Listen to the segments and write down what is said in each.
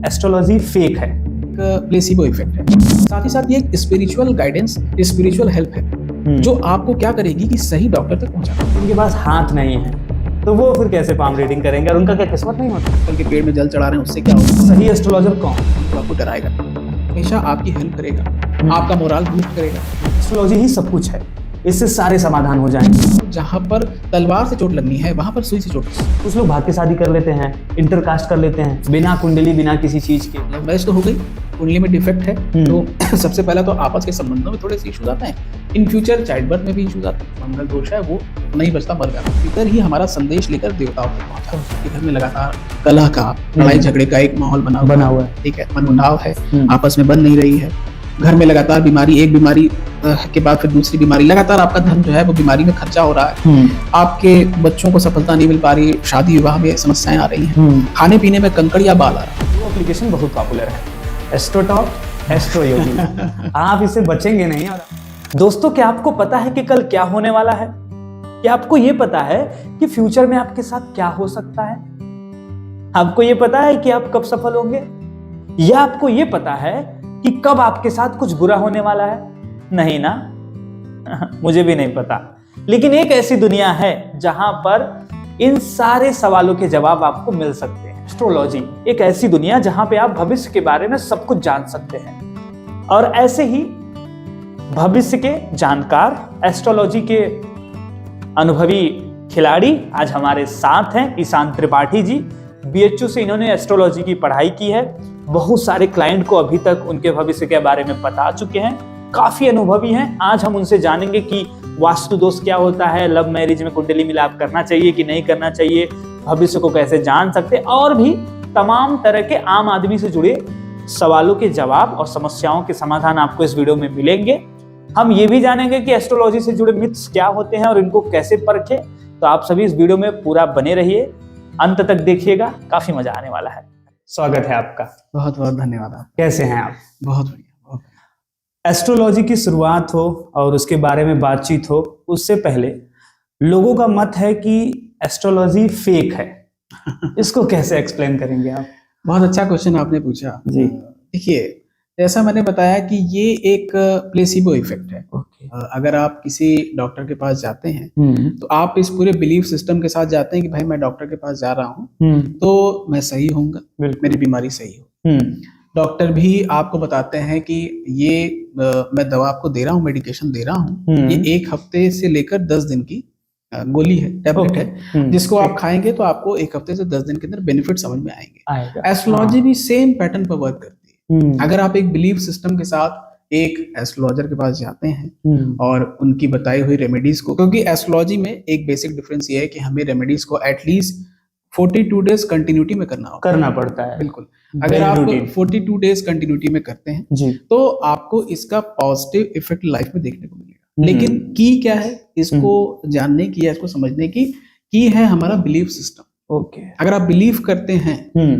Astrology fake है। Placebo effect है, साथ ही साथ ये एक स्पिरिचुअल गाइडेंस, स्पिरिचुअल हेल्प है जो आपको क्या करेगी कि सही डॉक्टर तक पहुंचाना। उनके पास हाथ नहीं है तो वो फिर कैसे पाम रीडिंग करेंगे और उनका क्या किस्मत नहीं होता। कल के पेड़ में जल चढ़ा रहे हैं उससे क्या होगा। सही एस्ट्रोलॉजर कौन? तो आपको डराएगा, हमेशा आपकी हेल्प करेगा, आपका मोरल बूस्ट करेगा। एस्ट्रोलॉजी ही सब कुछ है, इससे सारे समाधान हो जाएंगे। जहाँ पर तलवार से चोट लगनी है वहां पर सुई से चोट लगनी। कुछ लोग भाग के शादी कर लेते हैं, इंटरकास्ट कर लेते हैं बिना कुंडली, बिना किसी चीज के। लव मैरिज तो हो गई, कुंडली में डिफेक्ट है तो सबसे पहला तो आपस के संबंधों में थोड़े से इश्यूज आते हैं। इन फ्यूचर चाइल्ड बर्थ में भी इश्यूज आते हैं। मंगल दोष है वो नहीं बचता, मर जाता। इधर ही हमारा संदेश लेकर देवताओं को पहुंचा। उसके घर में लगातार कलह का, लड़ाई झगड़े का एक माहौल बना हुआ है। ठीक है, मनमुटाव है, आपस में बन नहीं रही है। घर में लगातार बीमारी, एक बीमारी के बाद फिर दूसरी बीमारी, लगातार आपका धन जो है वो बीमारी में खर्चा हो रहा है। आपके बच्चों को सफलता नहीं मिल पा रही, शादी विवाह में समस्याएं आ रही हैं, खाने पीने में कंकड़ या बाल आ रहा है। वो एप्लीकेशन बहुत पॉपुलर है, एस्ट्रोटॉक, एस्ट्रो योगी। आप इससे बचेंगे नहीं। और दोस्तों, क्या आपको पता है कि कल क्या होने वाला है? क्या आपको ये पता है कि फ्यूचर में आपके साथ क्या हो सकता है? आपको ये पता है कि आप कब सफल होंगे? या आपको ये पता है कि कब आपके साथ कुछ बुरा होने वाला है? नहीं ना? मुझे भी नहीं पता। लेकिन एक ऐसी दुनिया है जहां पर इन सारे सवालों के जवाब आपको मिल सकते हैं। एस्ट्रोलॉजी एक ऐसी दुनिया जहां पे आप भविष्य के बारे में सब कुछ जान सकते हैं। और ऐसे ही भविष्य के जानकार, एस्ट्रोलॉजी के अनुभवी खिलाड़ी आज हमारे साथ हैं। ईशान त्रिपाठी जी, बीएचयू से इन्होंने एस्ट्रोलॉजी की पढ़ाई की है। बहुत सारे क्लाइंट को अभी तक उनके भविष्य के बारे में बता चुके हैं, काफी अनुभवी हैं। आज हम उनसे जानेंगे कि वास्तु दोष क्या होता है, लव मैरिज में कुंडली मिलाप करना चाहिए कि नहीं करना चाहिए, भविष्य को कैसे जान सकते, और भी तमाम तरह के आम आदमी से जुड़े सवालों के जवाब और समस्याओं के समाधान आपको इस वीडियो में मिलेंगे। हम ये भी जानेंगे कि एस्ट्रोलॉजी से जुड़े मिथ्स क्या होते हैं और इनको कैसे परखें। तो आप सभी इस वीडियो में पूरा बने रहिए, अंत तक देखिएगा, काफी मजा आने वाला है। स्वागत है आपका। बहुत बहुत धन्यवाद। आप कैसे हैं आप? बहुत बढ़िया। एस्ट्रोलॉजी की शुरुआत हो और उसके बारे में बातचीत हो, उससे पहले लोगों का मत है कि एस्ट्रोलॉजी फेक है। इसको कैसे एक्सप्लेन करेंगे आप? बहुत अच्छा क्वेश्चन आपने पूछा जी। देखिए, जैसा मैंने बताया कि ये एक प्लेसिबो इफेक्ट है। अगर आप किसी डॉक्टर के पास जाते हैं तो आप इस पूरे बिलीफ सिस्टम के साथ जाते हैं कि भाई मैं डॉक्टर के पास जा रहा हूँ तो मैं सही होऊंगा, मेरी बीमारी सही हो। डॉक्टर भी आपको बताते हैं कि ये मैं दवा आपको दे रहा हूँ, मेडिकेशन दे रहा हूँ, ये 1 हफ्ते से लेकर 10 दिन की गोली है, टैबलेट है, जिसको आप खाएंगे तो आपको 1 हफ्ते से 10 दिन के अंदर बेनिफिट समझ में आएंगे। एस्ट्रोलॉजी भी सेम पैटर्न पर वर्क करती है। अगर आप एक बिलीफ सिस्टम के साथ एक एस्ट्रोलॉजर के पास जाते हैं और उनकी बताई हुई रेमेडीज को, क्योंकि एस्ट्रोलॉजी में एक बेसिक डिफरेंस ये है कि हमें रेमेडीज को एटलीस्ट 42 डेज कंटिन्यूटी में करना पड़ता है। बिल्कुल, अगर आप 42 डेज कंटिन्यूटी में करते हैं तो आपको इसका पॉजिटिव इफेक्ट लाइफ में देखने को मिलेगा। लेकिन की क्या है इसको जानने की या इसको समझने की है हमारा बिलीफ सिस्टम। ओके, अगर आप बिलीव करते हैं,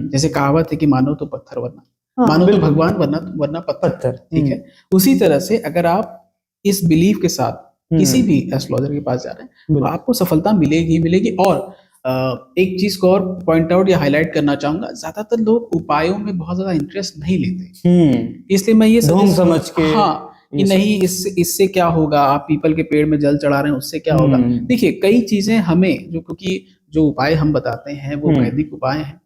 जैसे कहावत है कि मानो तो पत्थर वरना, मानो तो भगवान वरना पत्थर। ठीक है, उसी तरह से अगर आप इस बिलीफ के साथ किसी भी एस्ट्रोलॉजर के पास जा रहे हैं तो आपको सफलता मिलेगी। और एक चीज को और पॉइंट आउट या हाईलाइट करना चाहूंगा, ज्यादातर लोग उपायों में बहुत ज्यादा इंटरेस्ट नहीं लेते। इसलिए मैं ये समझ के कि नहीं इससे क्या होगा, आप पीपल के पेड़ में जल चढ़ा रहे हैं उससे क्या होगा। देखिए, कई चीजें हमें क्योंकि जो उपाय हम बताते हैं वो वैदिक उपाय हैं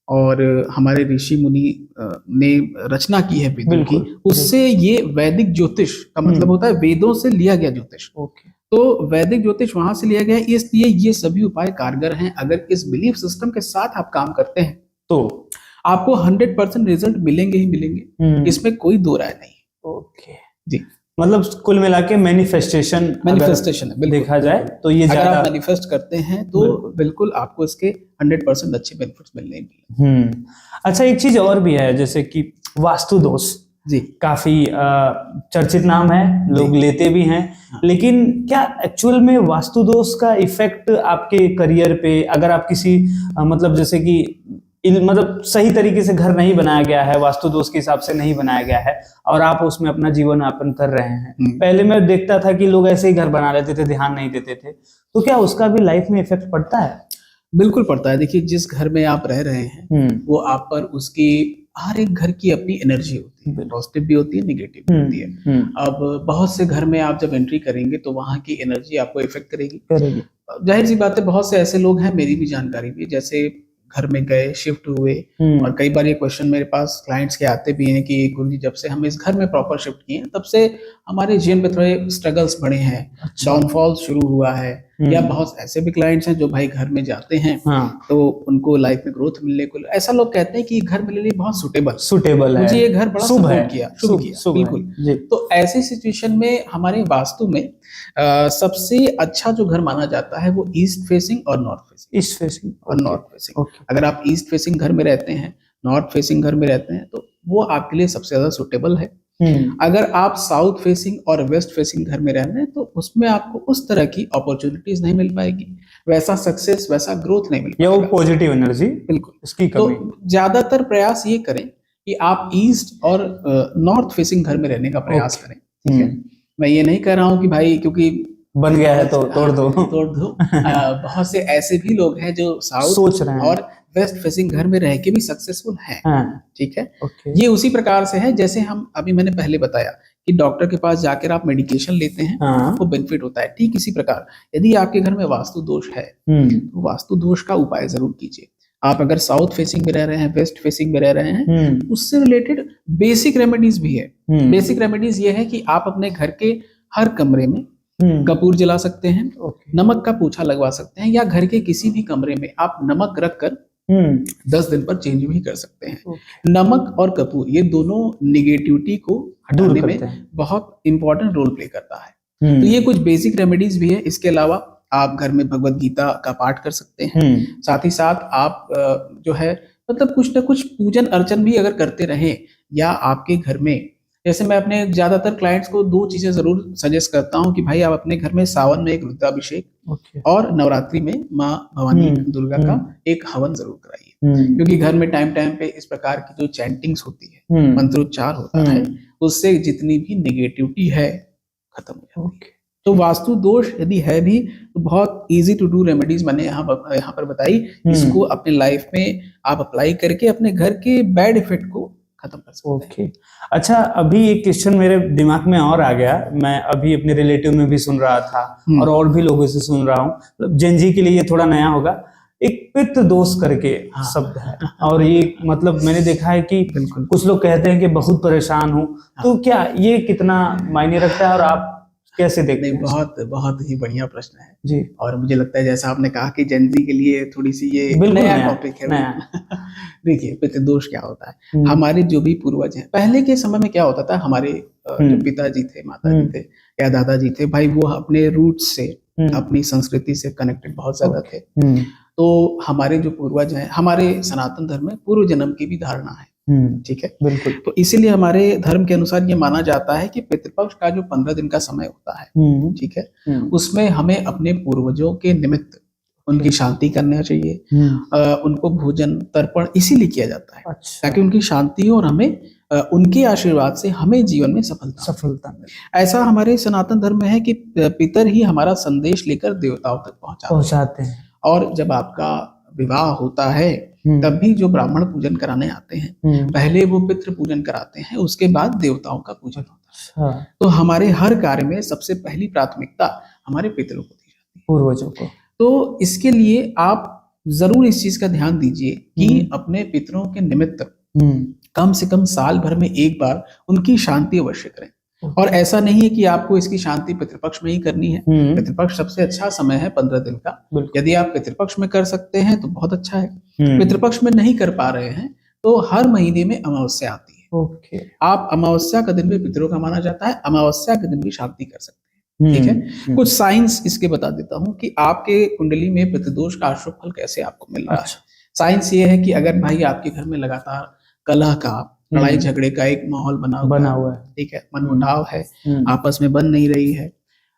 और हमारे ऋषि मुनि ने रचना की है वेदों की। उससे ये वैदिक ज्योतिष का मतलब होता है वेदों से लिया गया ज्योतिष। तो वैदिक ज्योतिष वहां से लिया गया है, इसलिए ये सभी उपाय कारगर हैं। अगर इस बिलीफ सिस्टम के साथ आप काम करते हैं तो आपको 100% रिजल्ट मिलेंगे ही मिलेंगे, इसमें कोई दो राय नहीं। ओके जी, मतलब कुल मिला के मैनिफेस्टेशन है। देखा जाए तो ये अगर आप मैनिफेस्ट करते हैं तो बिल्कुल आपको इसके 100% अच्छे बेनिफिट्स मिलने। अच्छा, एक चीज और भी है, जैसे कि वास्तु दोष जी काफी चर्चित नाम है, लोग लेते भी हैं। लेकिन क्या एक्चुअल में वास्तु दोष का इफेक्ट आपके करियर पे, अगर आप किसी मतलब जैसे कि मतलब सही तरीके से घर नहीं बनाया गया है, वास्तु दोष के हिसाब से नहीं बनाया गया है और आप उसमें अपना जीवन यापन कर रहे हैं, पहले मैं देखता था कि लोग ऐसे ही घर बना लेते थे, ध्यान नहीं देते थे, तो क्या उसका भी लाइफ में इफेक्ट पड़ता है? बिल्कुल पड़ता है। देखिए, जिस घर में आप रह रहे हैं वो आप पर उसकी हर एक घर की अपनी एनर्जी होती है, पॉजिटिव भी होती है, नेगेटिव भी होती है। अब बहुत से घर में आप जब एंट्री करेंगे तो वहाँ की एनर्जी आपको इफेक्ट करेगी। जाहिर सी बात है, बहुत से ऐसे लोग हैं, मेरी भी जानकारी भी, जैसे घर में गए, शिफ्ट हुए, और कई बार ये क्वेश्चन मेरे पास क्लाइंट्स के आते भी हैं कि गुरुजी जब से हम इस घर में प्रॉपर शिफ्ट किए हैं तब से हमारे जीवन में थोड़े स्ट्रगल्स बढ़े हैं, डाउनफॉल शुरू हुआ है। या बहुत ऐसे भी क्लाइंट्स हैं जो भाई घर में जाते हैं तो उनको लाइफ में ग्रोथ मिलने को, ऐसा लोग कहते हैं कि घर मेरे लिए बहुत सुटेबल है, मुझे ये घर बड़ा शुभ किया, बिल्कुल। तो ऐसी सिचुएशन में हमारे वास्तु में सबसे अच्छा जो घर माना जाता है वो ईस्ट फेसिंग और नॉर्थ फेसिंग। अगर आप ईस्ट फेसिंग घर में रहते हैं, नॉर्थ फेसिंग घर में रहते हैं, तो वो आपके लिए सबसे ज्यादा सुटेबल है। अगर आप साउथ फेसिंग और वेस्ट फेसिंग घर में रह रहे हैं तो उसमें आपको उस तरह की अपॉर्चुनिटीज नहीं मिल पाएगी, वैसा सक्सेस, वैसा ग्रोथ नहीं मिल पाएगा, वो पॉजिटिव एनर्जी, बिल्कुल उसकी कमी। तो ज्यादातर प्रयास ये करें कि आप ईस्ट और नॉर्थ फेसिंग घर में रहने का प्रयास करें, ठीक है। मैं ये नहीं कह रहा हूँ कि भाई क्योंकि बन गया है तो तोड़ दो बहुत से ऐसे भी लोग हैं जो साउथ सोच रहे हैं और वेस्ट फेसिंग घर में रह के भी सक्सेसफुल हैं, ठीक है। ये उसी प्रकार से है जैसे हम अभी मैंने पहले बताया कि डॉक्टर के पास जाकर आप मेडिकेशन लेते हैं, आपको बेनिफिट होता है। ठीक इसी प्रकार यदि आपके घर में वास्तु दोष है तो वास्तु दोष का उपाय जरूर कीजिए। आप अगर साउथ फेसिंग में रह रहे हैं, वेस्ट फेसिंग में रह रहे हैं, उससे रिलेटेड बेसिक रेमेडीज भी है। बेसिक रेमेडीज ये है कि आप अपने घर के हर कमरे में कपूर जला सकते हैं, नमक का पोछा लगवा सकते हैं, या घर के किसी भी कमरे में आप नमक रखकर 10 दिन पर चेंज भी कर सकते हैं। नमक और कपूर ये दोनों निगेटिविटी को हटाने में बहुत इंपॉर्टेंट रोल प्ले करता है। तो ये कुछ बेसिक रेमेडीज भी है। इसके अलावा आप घर में भगवत गीता का पाठ कर सकते हैं। साथ ही साथ आप जो है मतलब कुछ ना कुछ पूजन अर्चन भी अगर करते रहें, या आपके घर में, जैसे मैं अपने ज्यादातर क्लाइंट्स को 2 चीजें जरूर सजेस्ट करता हूं कि भाई आप अपने घर में सावन में एक रुद्राभिषेक और नवरात्रि में माँ भवानी दुर्गा का एक हवन जरूर कराइए, क्योंकि घर में टाइम टाइम पे इस प्रकार की जो चैंटिंग्स होती है, मंत्रोच्चार होता है, उससे जितनी भी नेगेटिविटी है खत्म हो जाती है। तो वास्तु दोष यदि है भी तो बहुत इजी टू डू रेमेडीज मैंने यहाँ पर बताई, इसको अपने लाइफ में आप अप्लाई करके अपने घर के बैड इफेक्ट को खत्म कर सकते हैं। अच्छा, अभी एक क्वेश्चन मेरे दिमाग में और आ गया, मैं अभी अपने रिलेटिव में भी सुन रहा था और भी लोगों से सुन रहा हूँ, मतलब जेनजी के लिए ये थोड़ा नया होगा। एक पितृ दोष करके शब्द है, और ये मतलब मैंने देखा है कि कुछ लोग कहते हैं कि बहुत परेशान हूँ, तो क्या ये कितना मायने रखता है और आप कैसे देखते हैं? बहुत ही बढ़िया प्रश्न है जी। और मुझे लगता है जैसा आपने कहा कि जेनजी के लिए थोड़ी सी ये नया टॉपिक है। देखिए पितृदोष क्या होता है, हमारे जो भी पूर्वज हैं, पहले के समय में क्या होता था, हमारे जो पिताजी थे, माताजी थे या दादाजी थे, भाई वो अपने रूट्स से, अपनी संस्कृति से कनेक्टेड बहुत ज्यादा थे। तो हमारे जो पूर्वज हैं, हमारे सनातन धर्म में पूर्व जन्म की भी धारणा है, ठीक है, बिल्कुल। तो इसीलिए हमारे धर्म के अनुसार ये माना जाता है कि पितृपक्ष का जो 15 दिन का समय होता है, ठीक है, उसमें हमें अपने पूर्वजों के निमित्त उनकी शांति करना चाहिए। उनको भोजन तर्पण इसीलिए किया जाता है ताकि उनकी शांति हो और हमें उनके आशीर्वाद से हमें जीवन में सफलता मिले। ऐसा हमारे सनातन धर्म में है कि पितर ही हमारा संदेश लेकर देवताओं तक पहुंचाते हैं। और जब आपका विवाह होता है तब भी जो ब्राह्मण पूजन कराने आते हैं, पहले वो पितृ पूजन कराते हैं, उसके बाद देवताओं का पूजन होता है। तो हमारे हर कार्य में सबसे पहली प्राथमिकता हमारे पितरों को दी जाती है, पूर्वजों को। तो इसके लिए आप जरूर इस चीज का ध्यान दीजिए कि अपने पितरों के निमित्त कम से कम साल भर में एक बार उनकी शांति अवश्य करें। और ऐसा नहीं है कि आपको इसकी शांति पितृपक्ष में ही करनी है। पितृपक्ष सबसे अच्छा समय है 15 दिन का। यदि आप पितृपक्ष में कर सकते हैं तो बहुत अच्छा है। पितृपक्ष में नहीं कर पा रहे हैं तो हर महीने में अमावस्या आती है। आप अमावस्या का दिन भी पितरों का माना जाता है, अमावस्या के दिन भी शांति कर सकते हैं, ठीक है। कुछ साइंस इसके बता देता हूँ कि आपके कुंडली में पितृदोष का अशुभ फल कैसे आपको मिल रहा है। साइंस ये है कि अगर भाई आपके घर में लगातार कलह का, लड़ाई झगड़े का एक माहौल बना हुआ है, ठीक है, मनमुटाव है, आपस में बन नहीं रही है,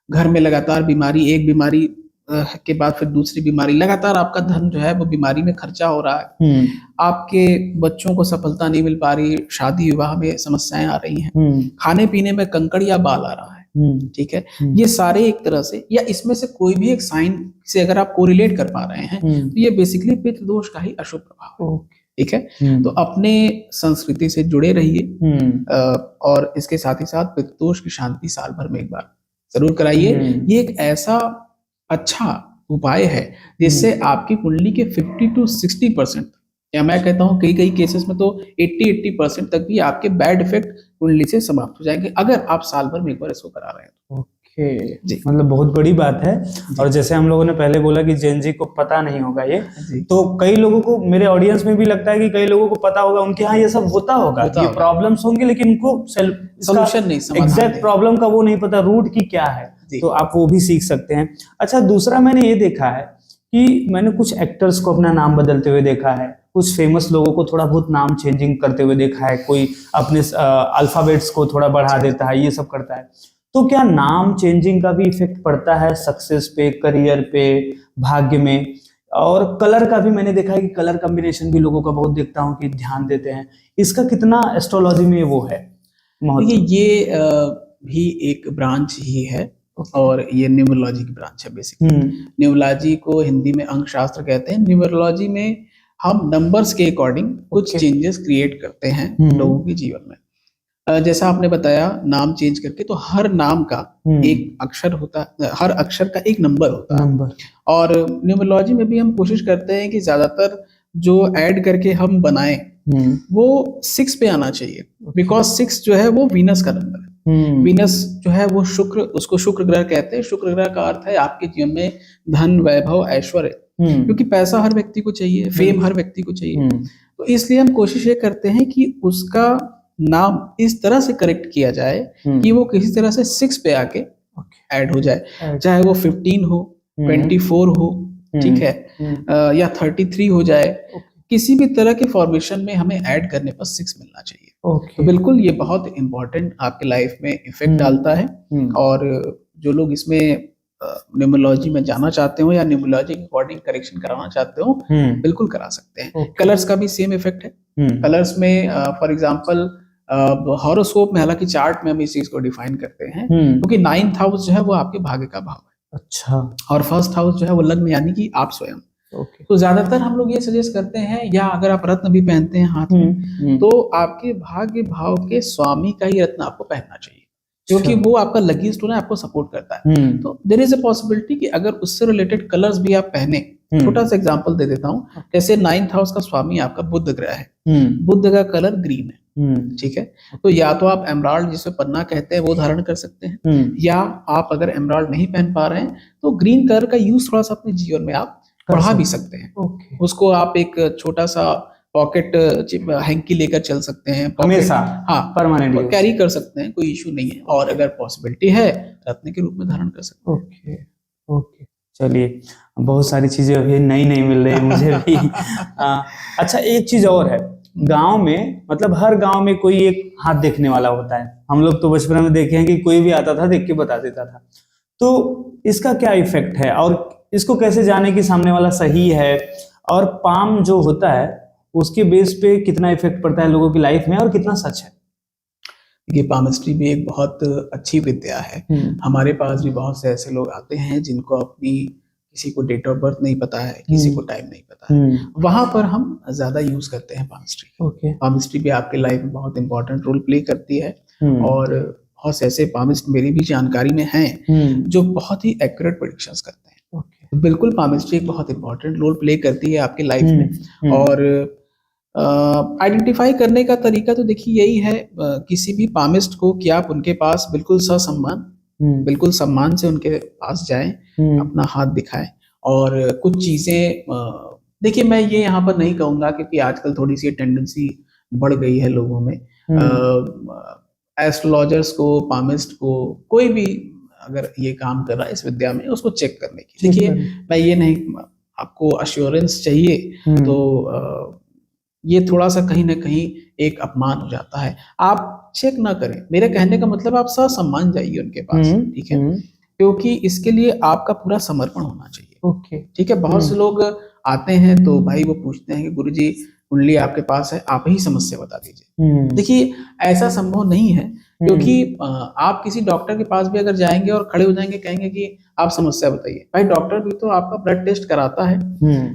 घर में लगातार बीमारी, एक बीमारी के बाद फिर दूसरी बीमारी, लगातार आपका धन जो है वो बीमारी में खर्चा हो रहा है, आपके बच्चों को सफलता नहीं मिल पा रही, शादी विवाह में समस्याएं आ रही हैं, खाने पीने में कंकड़ या बाल आ रहा है, ठीक है, ये सारे एक तरह से या इसमें से कोई भी एक साइन से अगर आप कोरिलेट कर पा रहे हैं तो ये बेसिकली पितृदोष का ही अशुभ प्रभाव है। ठीक है। तो अपने संस्कृति से जुड़े रहिए और इसके साथ ही साथ पितृदोष की शांति साल भर में एक बार जरूर कराइए। ये एक ऐसा अच्छा उपाय है जिससे आपकी कुंडली के 50 to 60%, या मैं कहता हूँ कई केसेस में तो 80% तक भी आपके बैड इफेक्ट कुंडली से समाप्त हो जाएंगे, अगर आप साल भर में एक बार इसको करा रहे हैं तो। ओके जी, मतलब बहुत बड़ी बात है। और जैसे हम लोगों ने पहले बोला कि जेन जी को पता नहीं होगा ये, तो कई लोगों को, मेरे ऑडियंस में भी लगता है कि कई लोगों को पता होगा, उनके यहाँ ये सब होता होगा, ये प्रॉब्लम्स होंगे, लेकिन उनको सोल्यूशन नहीं, एग्जैक्ट प्रॉब्लम का वो नहीं पता, रूट की क्या है, तो आप वो भी सीख सकते हैं। अच्छा, दूसरा मैंने ये देखा है कि मैंने कुछ एक्टर्स को अपना नाम बदलते हुए देखा है, कुछ फेमस लोगों को थोड़ा बहुत नाम चेंजिंग करते हुए देखा है, कोई अपने अल्फाबेट्स को थोड़ा बढ़ा देता है, ये सब करता है। तो क्या नाम चेंजिंग का भी इफेक्ट पड़ता है सक्सेस पे, करियर पे, भाग्य में? और कलर का भी मैंने देखा है कि कलर कॉम्बिनेशन भी लोगों का बहुत देखता हूँ कि ध्यान देते हैं, इसका कितना एस्ट्रोलॉजी में वो है? ये भी एक ब्रांच ही है और ये न्यूमरोलॉजी की ब्रांच है बेसिकली। न्यूमरोलॉजी को हिंदी में अंक शास्त्र कहते हैं। न्यूमरोलॉजी में हम नंबर्स के अकॉर्डिंग कुछ चेंजेस क्रिएट करते हैं लोगों के जीवन में। जैसा आपने बताया नाम चेंज करके, तो हर नाम का एक अक्षर होता है, हर अक्षर का एक नंबर होता है। और न्यूमरोलॉजी में भी हम कोशिश करते हैं कि ज्यादातर जो ऐड करके हम बनाएं वो 6 पे आना चाहिए, बिकॉज 6 जो है वो वीनस का नंबर है। वीनस जो है वो शुक्र, उसको शुक्र ग्रह कहते हैं। शुक्र ग्रह का अर्थ है आपके जीवन में धन, वैभव, ऐश्वर्य, क्योंकि पैसा हर व्यक्ति को चाहिए, फेम हर व्यक्ति को चाहिए। तो इसलिए हम कोशिश ये करते हैं कि उसका नाम इस तरह से करेक्ट किया जाए कि वो किसी तरह से 6 पे आके ऐड हो जाए, चाहे वो 15 हो, 24 हो, ठीक है, या 33 हो जाए, किसी भी तरह के फॉर्मेशन में हमें ऐड करने पर 6 मिलना चाहिए। तो बिल्कुल ये बहुत इंपॉर्टेंट आपके लाइफ में इफेक्ट डालता है। और जो लोग इसमें न्यूमरोलॉजी में जाना चाहते हो या न्यूमरोलॉजी के अकॉर्डिंग करेक्शन कराना चाहते हो, बिल्कुल करा सकते हैं। कलर्स का भी सेम इफेक्ट है। कलर्स में फॉर एग्जांपल हॉरोस्कोप में, हालांकि चार्ट में हम इस चीज को डिफाइन करते हैं, क्योंकि 9th हाउस जो है वो आपके भाग्य का भाव है। अच्छा। और 1st हाउस जो है वो लग्न, यानी कि आप स्वयं। तो ज्यादातर हम लोग ये सजेस्ट करते हैं, या अगर आप रत्न भी पहनते हैं हाथ में, तो आपके भाग्य भाव के स्वामी का ही रत्न आपको पहनना चाहिए, क्योंकि वो आपका लकी स्टोन है, आपको सपोर्ट करता है। तो देयर इज अ पॉसिबिलिटी कि अगर उससे रिलेटेड कलर्स भी आप पहने, छोटा सा एग्जांपल दे देता हूँ, जैसे 9th हाउस का स्वामी आपका बुध ग्रह है, बुध का कलर ग्रीन है, ठीक है। तो या तो आप एमराल्ड, जिसे पन्ना कहते हैं, वो धारण कर सकते हैं, या आप अगर एमराल्ड नहीं पहन पा रहे हैं तो ग्रीन कलर का यूज थोड़ा सा अपने जीवन में आप बढ़ा भी सकते हैं। उसको आप एक छोटा सा पॉकेट हैंकी लेकर चल सकते हैं, हमेशा, हाँ, परमानेंट कैरी कर सकते हैं, कोई इशू नहीं है। और अगर पॉसिबिलिटी है, रत्न के रूप में धारण कर सकते हैं। ओके, चलिए, बहुत सारी चीजें अभी नई मिल रही है मुझे भी। अच्छा, एक चीज और है, गांव में, मतलब हर गांव में कोई एक हाथ देखने वाला होता है। हम लोग तो बचपन में देखे हैं कि कोई भी आता था, देख के बता देता था। तो इसका क्या इफेक्ट है, और इसको कैसे जाने कि सामने वाला सही है? और पाम जो होता है उसके बेस पे कितना इफेक्ट पड़ता है लोगों की लाइफ में, और कितना सच है? ये पामिस्ट्री भी एक बहुत अच्छी विद्या है। हमारे पास भी बहुत से ऐसे लोग आते हैं जिनको अपनी, किसी को डेट ऑफ बर्थ नहीं पता है, किसी को टाइम नहीं पता है, वहां पर हम ज्यादा यूज करते हैं पामिस्ट्री। पामिस्ट्री भी आपके लाइफ में बहुत इंपॉर्टेंट रोल प्ले करती है। और बहुत से ऐसे पामिस्ट मेरी भी जानकारी में हैं जो बहुत ही एक्यूरेट प्रेडिक्शंस करते हैं। तो बिल्कुल पामिस्ट्री एक बहुत इंपॉर्टेंट रोल प्ले करती है आपकी लाइफ में। और आइडेंटिफाई करने का तरीका तो देखिए यही है, किसी भी पामिस्ट को, कि आप उनके पास बिल्कुल ससम्मान, बिल्कुल सम्मान से उनके पास जाएं, अपना हाथ दिखाएं। और कुछ चीजें, देखिए मैं ये यहाँ पर नहीं कहूंगा, क्योंकि आजकल थोड़ी सी टेंडेंसी बढ़ गई है लोगों में, एस्ट्रोलॉजर्स को, पामिस्ट को, कोई भी अगर ये काम कर रहा है इस विद्या में, उसको चेक करने की। देखिए मैं ये नहीं, आपको अश्योरेंस चाहिए तो ये थोड़ा सा कहीं ना कहीं एक अपमान हो जाता है। आप चेक ना करें, मेरे कहने का मतलब आप ससम्मान जाइए उनके पास, ठीक है, क्योंकि इसके लिए आपका पूरा समर्पण होना चाहिए। ठीक है। बहुत से लोग आते हैं तो भाई वो पूछते हैं कि गुरुजी कुंडली आपके पास है, आप ही समस्या बता दीजिए। देखिए ऐसा संभव नहीं है, क्योंकि आप किसी डॉक्टर के पास भी अगर जाएंगे और खड़े हो जाएंगे, कहेंगे कि आप समस्या बताइए। भाई डॉक्टर भी तो आपका ब्लड टेस्ट कराता है,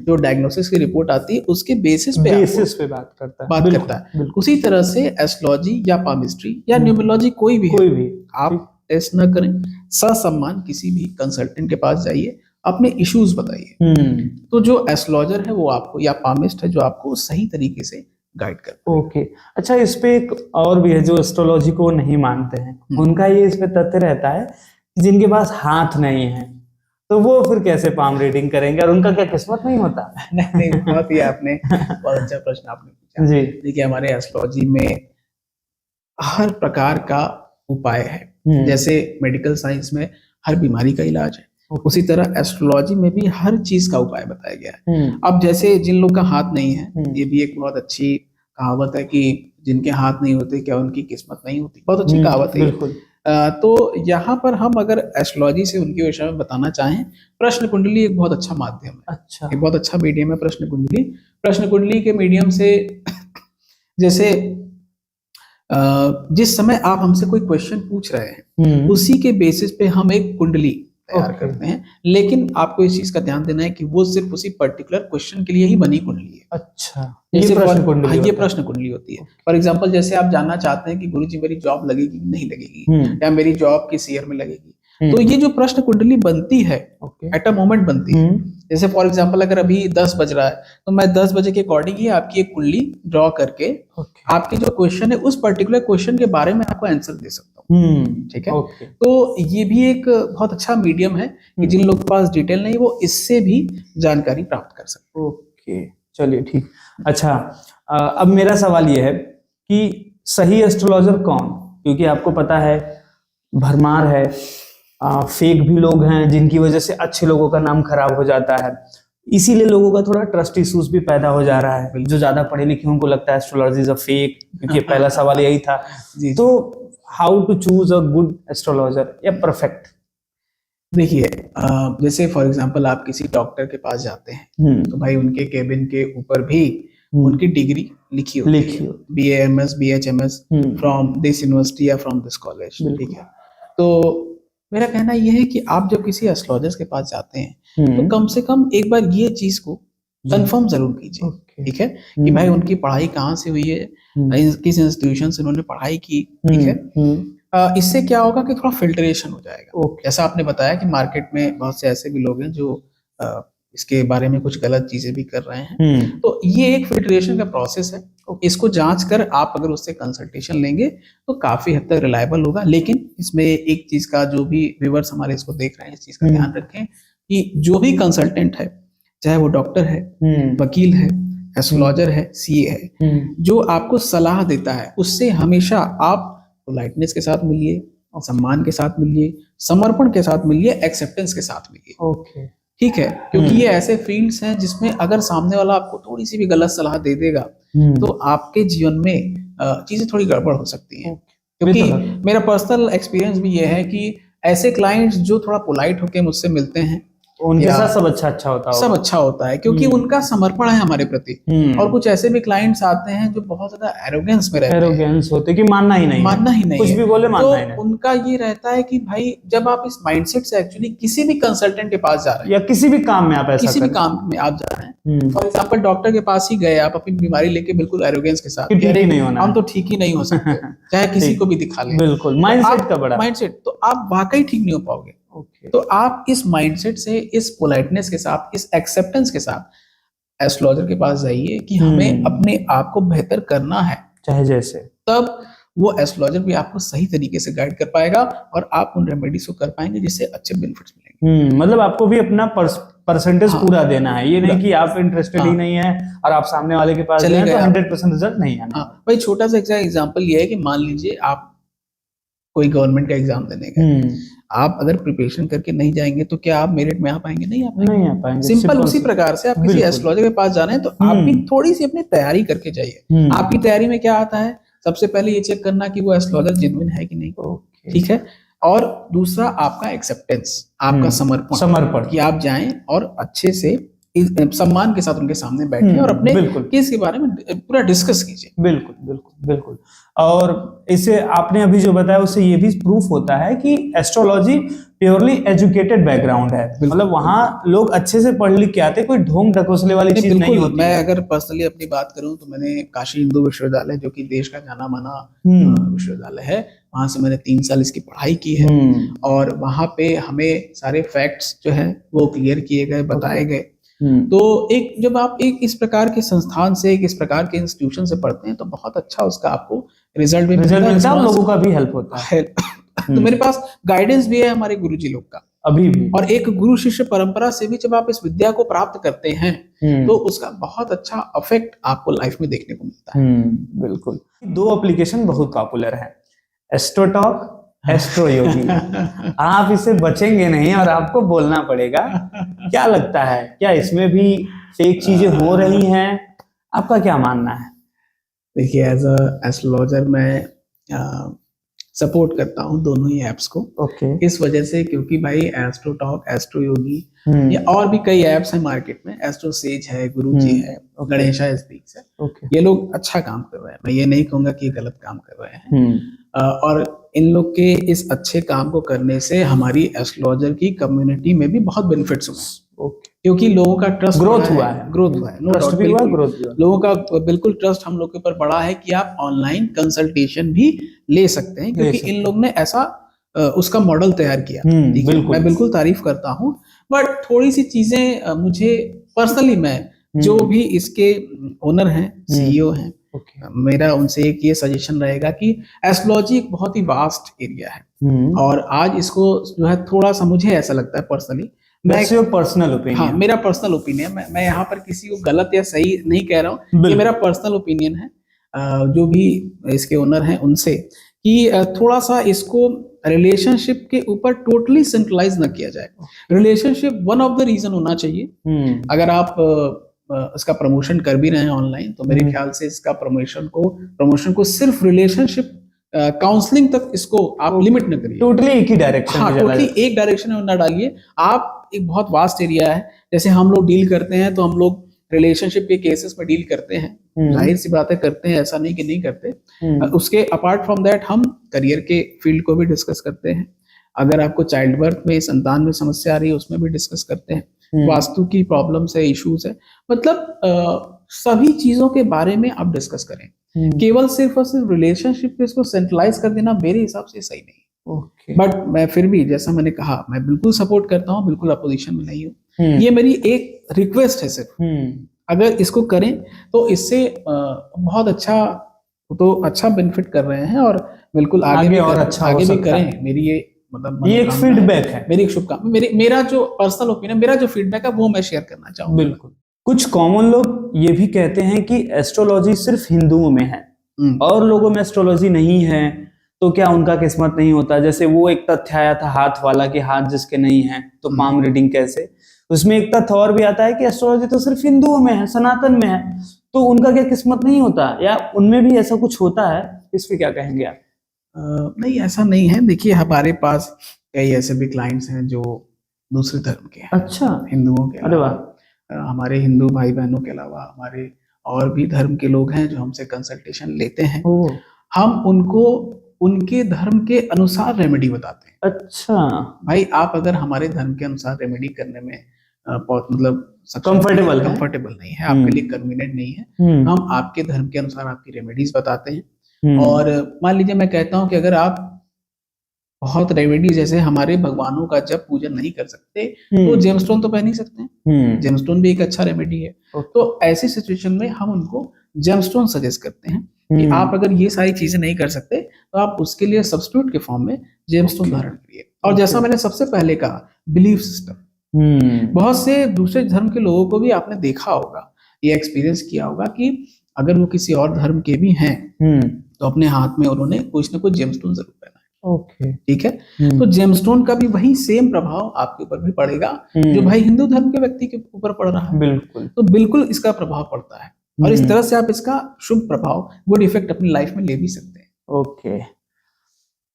जो डायग्नोसिस की रिपोर्ट आती है उसके बेसिस पे बात करता है। उसी तरह से एस्ट्रोलॉजी या पामिस्ट्री या न्यूमरोलॉजी कोई भी आप टेस्ट न करें, ससम्मान किसी भी कंसल्टेंट के पास जाइए, अपने इश्यूज बताइए। तो जो एस्ट्रोलॉजर है वो आपको, या पामिस्ट है जो आपको सही तरीके से गाइड करता है। ओके, अच्छा इस पे एक और भी है जो एस्ट्रोलॉजी को नहीं मानते हैं, उनका ये इस पे तथ्य रहता है जिनके पास हाथ नहीं है तो वो फिर कैसे पाम रीडिंग करेंगे, और उनका क्या किस्मत नहीं होता? नहीं, बहुत ही आपने बहुत अच्छा प्रश्न आपने पूछा जी। देखिए हमारे एस्ट्रोलॉजी में हर प्रकार का उपाय है, जैसे मेडिकल साइंस में हर बीमारी का इलाज है, उसी तरह एस्ट्रोलॉजी में भी हर चीज का उपाय बताया गया है। अब जैसे जिन लोग का हाथ नहीं है, ये भी एक बहुत अच्छी कहावत है कि जिनके हाथ नहीं होते क्या उनकी किस्मत नहीं होती, बहुत अच्छी कहावत है। तो यहाँ पर हम अगर एस्ट्रोलॉजी से उनके विषय में बताना चाहें, प्रश्न कुंडली एक बहुत अच्छा माध्यम है, अच्छा एक बहुत अच्छा मीडियम है प्रश्न कुंडली। प्रश्न कुंडली के मीडियम से जैसे जिस समय आप हमसे कोई क्वेश्चन पूछ रहे हैं उसी के बेसिस पे हम एक कुंडली तैयार करते हैं, लेकिन आपको इस चीज का ध्यान देना है कि वो सिर्फ उसी पर्टिकुलर क्वेश्चन के लिए ही बनी कुंडली है। अच्छा, ये प्रश्न कुंडली होती है। फॉर एग्जांपल जैसे आप जानना चाहते हैं कि गुरुजी मेरी जॉब लगेगी नहीं लगेगी, या मेरी जॉब किस ईयर में लगेगी, तो ये जो प्रश्न कुंडली बनती है एट अ मोमेंट बनती है। जैसे फॉर एग्जांपल अगर अभी 10 बज रहा है तो मैं 10 बजे के अकॉर्डिंग ही आपकी एक कुंडली ड्रॉ करके आपके जो क्वेश्चन है उस पर्टिकुलर क्वेश्चन के बारे में आपको आंसर दे सकता हूँ। ठीक है, तो ये भी एक बहुत अच्छा मीडियम है कि जिन लोगों के पास डिटेल नहीं वो इससे भी जानकारी प्राप्त कर सकते हैं। ओके, चलिए ठीक। अच्छा, अब मेरा सवाल ये है कि सही एस्ट्रोलॉजर कौन, क्योंकि आपको पता है भरमार है, फेक भी लोग हैं जिनकी वजह से अच्छे लोगों का नाम खराब हो जाता है, इसीलिए लोगों का थोड़ा ट्रस्ट इश्यूज भी पैदा हो जा रहा है। जो ज्यादा पढ़े लिखे उनको लगता है एस्ट्रोलॉजी इज अ फेक, क्योंकि पहला सवाल यही था। तो how to choose a good astrologer या परफेक्ट? देखिए जैसे फॉर एग्जांपल आप किसी डॉक्टर के पास जाते हैं तो भाई उनके केबिन के ऊपर भी उनकी डिग्री लिखी होती है, BAMS BHMS from this university या फ्रॉम दिस कॉलेज। ठीक है, तो मेरा कहना यह है कि आप जब किसी एस्ट्रोलॉजर के पास जाते हैं तो कम से कम एक बार ये चीज को कंफर्म जरूर कीजिए। ठीक है, कि भाई उनकी पढ़ाई कहाँ से हुई है, किस इंस्टीट्यूशन से उन्होंने पढ़ाई की। ठीक है, इससे क्या होगा कि थोड़ा फिल्ट्रेशन हो जाएगा। जैसा आपने बताया कि मार्केट में बहुत से ऐसे भी लोग हैं जो इसके बारे में कुछ गलत चीजें भी कर रहे हैं, तो ये एक फिल्ट्रेशन का प्रोसेस है। इसको जांच कर आप अगर उससे कंसल्टेशन लेंगे तो काफी हद तक रिलायबल होगा। लेकिन इसमें एक चीज का, जो भी व्यूअर्स हमारे इसको देख रहे हैं इस चीज का ध्यान रखें कि जो भी कंसल्टेंट है, चाहे वो डॉक्टर है, वकील है, एस्ट्रोलॉजर है, CA है, जो आपको सलाह देता है उससे हमेशा आप पोलाइटनेस के साथ मिलिए, सम्मान के साथ मिलिए, समर्पण के साथ मिलिए, एक्सेप्टेंस के साथ मिलिए। ठीक है, क्योंकि ये ऐसे फील्ड्स हैं जिसमें अगर सामने वाला आपको थोड़ी सी भी गलत सलाह दे देगा तो आपके जीवन में चीजें थोड़ी गड़बड़ हो सकती हैं। क्योंकि मेरा पर्सनल एक्सपीरियंस भी ये है कि ऐसे क्लाइंट्स जो थोड़ा पोलाइट होकर मुझसे मिलते हैं उनके साथ सब अच्छा होता है, सब अच्छा होता है क्योंकि उनका समर्पण है हमारे प्रति। और कुछ ऐसे भी क्लाइंट्स आते हैं जो बहुत ज्यादा एरोगेंस में रहते हैं, एरोगेंस होते कि मानना ही नहीं कुछ भी बोले मानना ही नहीं। उनका ये रहता है कि भाई जब आप इस माइंडसेट से एक्चुअली किसी भी कंसल्टेंट के पास जा रहे हैं या किसी भी काम में आप ऐसा किसी भी काम में आप जा रहे हैं, फॉर एग्जाम्पल डॉक्टर के पास ही गए आप अपनी बीमारी लेके बिल्कुल एरोगेंस के साथ, हम तो ठीक ही नहीं हो सकते, चाहे किसी को भी दिखा ले, बिल्कुल माइंडसेट का बड़ा माइंडसेट, तो आप वाकई ठीक नहीं हो पाओगे। तो आप इस माइंडसेट से, इस पोलाइटनेस के साथ, इस एक्सेप्टेंस के साथ एस्ट्रोलॉजर के पास जाइए कि हमें अपने आप को बेहतर करना है चाहे जैसे, तब वो एस्ट्रोलॉजर भी आपको सही तरीके से गाइड कर पाएगा और आप उन रेमेडीज को कर पाएंगे जिससे अच्छे बेनिफिट्स मिलेंगे। मतलब आपको भी अपना परसेंटेज पूरा देना है, ये नहीं कि आप इंटरेस्टेड ही नहीं है और आप सामने वाले के पास चले गए तो 100% रिजल्ट नहीं आना। भाई छोटा सा एग्जांपल ये है कि मान लीजिए आप कोई गवर्नमेंट का एग्जाम देने गए, आप अगर प्रिपरेशन करके नहीं जाएंगे तो क्या आप मेरिट में आ पाएंगे? नहीं आ पाएंगे। सिंपल उसी प्रकार से आप किसी एस्ट्रोलॉजर के पास जा रहे हैं तो आप भी थोड़ी सी अपनी तैयारी करके जाइए। आपकी तैयारी में क्या आता है? सबसे पहले ये चेक करना कि वो एस्ट्रोलॉजर जेन्युइन है कि नहीं। ठीक है, और दूसरा आपका एक्सेप्टेंस, आपका समर्पण कि आप जाएं और अच्छे से सम्मान के साथ उनके सामने बैठे और अपने बिल्कुल केस के बारे में पूरा डिस्कस कीजिए। बिल्कुल बिल्कुल बिल्कुल। और इसे आपने अभी जो बताया उससे ये भी प्रूफ होता है कि एस्ट्रोलॉजी प्योरली एजुकेटेड बैकग्राउंड है, मतलब वहाँ लोग अच्छे से पढ़ लिख के आते, कोई ढोंग ढकोसले वाली चीज नहीं बिल्कुल। होती मैं है। अगर पर्सनली अपनी बात करूं तो मैंने काशी हिंदू विश्वविद्यालय, जो कि देश का जाना माना विश्वविद्यालय है, वहां से मैंने 3 साल इसकी पढ़ाई की है और वहां पे हमें सारे फैक्ट्स जो है वो क्लियर किए गए, बताए गए। तो एक जब आप एक इस प्रकार के संस्थान से, एक इस प्रकार के इंस्टीट्यूशन से पढ़ते हैं तो बहुत अच्छा उसका आपको रिजल्ट भी मिलता है, लोगों का भी हेल्प होता है। तो मेरे पास गाइडेंस भी है हमारे गुरुजी लोग का अभी भी, और एक गुरु शिष्य परंपरा से भी जब आप इस विद्या को प्राप्त करते हैं तो उसका बहुत अच्छा इफेक्ट आपको लाइफ में देखने को मिलता है। बिल्कुल। 2 एप्लीकेशन बहुत पॉपुलर है, एस्ट्रोटॉक, एस्ट्रो योगी। आप इससे बचेंगे नहीं और आपको बोलना पड़ेगा। क्या लगता है, क्या इसमें भी फेक चीजें हो रही हैं? आपका क्या मानना है? देखिए, एज अ एस्ट्रोलॉजर मैं सपोर्ट करता हूँ दोनों ही ऐप्स को। इस वजह से क्योंकि भाई एस्ट्रोटॉक, एस्ट्रो योगी या और भी कई ऐप्स हैं मार्केट में, एस्ट्रो सेज है, गुरुजी है, गणेशा स्पीक्स है, ये लोग अच्छा काम कर रहे हैं। मैं ये नहीं कहूंगा कि ये गलत काम कर रहे हैं। और इन लोग के इस अच्छे काम को करने से हमारी एस्ट्रोलॉजर की कम्युनिटी में भी बहुत बेनिफिट्स हुए, क्योंकि लोगों का ट्रस्ट ग्रोथ हुआ है, ट्रस्ट भी हुआ, ग्रोथ भी हुआ। लोगों का बिल्कुल ट्रस्ट हम लोग के ऊपर बढ़ा है कि आप ऑनलाइन कंसल्टेशन भी ले सकते हैं, क्योंकि इन लोग ने ऐसा उसका मॉडल तैयार किया। मैं बिल्कुल तारीफ करता हूँ, बट थोड़ी सी चीजें मुझे पर्सनली, मैं जो भी इसके ओनर हैं, सीईओ हैं, मेरा उनसे एक ये सजेशन रहेगा कि एस्ट्रोलॉजी एक बहुत ही वास्ट एरिया है और आज इसको जो है थोड़ा सा, मुझे ऐसा लगता है पर्सनली, पर्सनल ओपिनियन, हाँ मेरा पर्सनल ओपिनियन, मैं यहाँ पर किसी को गलत या सही नहीं कह रहा हूँ, ये मेरा पर्सनल ओपिनियन है जो भी इसके ओनर हैं उनसे, कि थोड़ा सा इसको रिलेशनशिप के ऊपर टोटली सेंट्रलाइज न किया जाए। Relationship one of the reason होना चाहिए। अगर आप इसका प्रमोशन कर भी रहे हैं ऑनलाइन, तो मेरे ख्याल से इसका प्रमोशन को सिर्फ रिलेशनशिप काउंसलिंग तक इसको आप लिमिट न करिए, टोटली एक ही डायरेक्शन, हाँ टोटली एक डायरेक्शन में न डालिए। आप एक बहुत वास्ट एरिया है, जैसे हम लोग डील करते हैं तो हम लोग रिलेशनशिप के केसेस में डील करते हैं, जाहिर सी बातें करते हैं, ऐसा नहीं कि नहीं करते। उसके अपार्ट फ्रॉम दैट हम करियर के फील्ड को भी डिस्कस करते हैं। अगर आपको चाइल्ड बर्थ में, संतान में समस्या आ रही है, उसमें भी डिस्कस करते हैं। वास्तु की प्रॉब्लम्स है, इश्यूज है, मतलब सभी चीजों के बारे में आप डिस्कस करें। केवल सिर्फ और सिर्फ रिलेशनशिप पे इसको सेंट्रलाइज कर देना मेरे हिसाब से सही नहीं। बट मैं फिर भी, जैसा मैंने कहा, मैं बिल्कुल सपोर्ट करता हूँ, बिल्कुल अपोजिशन में नहीं हूँ। ये मेरी एक रिक्वेस्ट है सिर्फ, अगर इसको करें तो इससे बहुत अच्छा बेनिफिट कर रहे हैं और बिल्कुल आगे भी करें। मेरी ये मतलब ये एक फीडबैक है, मेरी एक शुभकामना, मेरा जो पर्सनल ओपिनियन, मेरा जो फीडबैक है वो मैं शेयर करना चाहूंगा। बिल्कुल। कुछ कॉमन लोग ये भी कहते हैं कि एस्ट्रोलॉजी सिर्फ हिंदुओं में है और लोगों में एस्ट्रोलॉजी नहीं है, तो क्या उनका किस्मत नहीं होता? जैसे वो एक तथ्य आया था हाथ वाला, कि हाथ जिसके नहीं है तो पाम रीडिंग कैसे। उसमें एक तथ्य और भी आता है कि एस्ट्रोलॉजी तो सिर्फ हिंदुओं में है, सनातन में है, तो उनका क्या किस्मत नहीं होता, या उनमें भी ऐसा कुछ होता है? इस पे क्या कहेंगे आप? नहीं, ऐसा नहीं है। देखिए, हमारे पास कई ऐसे भी क्लाइंट्स हैं जो दूसरे धर्म के हैं। अच्छा, हिंदुओं के? अरे वाह। हमारे हिंदू भाई बहनों के अलावा हमारे और भी धर्म के लोग हैं जो हमसे कंसल्टेशन लेते हैं। हम उनको उनके धर्म के अनुसार रेमेडी बताते हैं। अच्छा भाई, आप अगर हमारे धर्म के अनुसार रेमेडी करने में मतलब कंफर्टेबल नहीं है, आपके लिए कन्वीनियंट नहीं है, हम आपके धर्म के अनुसार आपकी रेमेडीज बताते हैं। और मान लीजिए मैं कहता हूं कि अगर आप बहुत रेमेडी, जैसे हमारे भगवानों का जब पूजन नहीं कर सकते तो जेमस्टोन तो पहन ही सकते हैं। जेमस्टोन भी एक अच्छा रेमेडी है। तो ऐसी सिचुएशन में हम उनको जेमस्टोन सजेस्ट करते हैं कि आप अगर ये सारी चीजें नहीं कर सकते तो आप उसके लिए सब्स्टिट्यूट के फॉर्म में जेमस्टोन धारण करिए। और जैसा मैंने सबसे पहले कहा, बिलीफ सिस्टम, बहुत से दूसरे धर्म के लोगों को भी आपने देखा होगा, ये एक्सपीरियंस किया होगा कि अगर वो किसी और धर्म के भी हैं तो अपने हाथ में उन्होंने कुछ ना कुछ जेमस्टोन जरूर पहना है। ठीक है, तो जेमस्टोन का भी वही सेम प्रभाव आपके ऊपर भी पड़ेगा जो भाई हिंदू धर्म के व्यक्ति के ऊपर पड़ रहा है। बिल्कुल, तो बिल्कुल इसका प्रभाव पड़ता है और इस तरह से आप इसका शुभ प्रभाव, गुड इफेक्ट अपनी लाइफ में ले भी सकते हैं। ओके,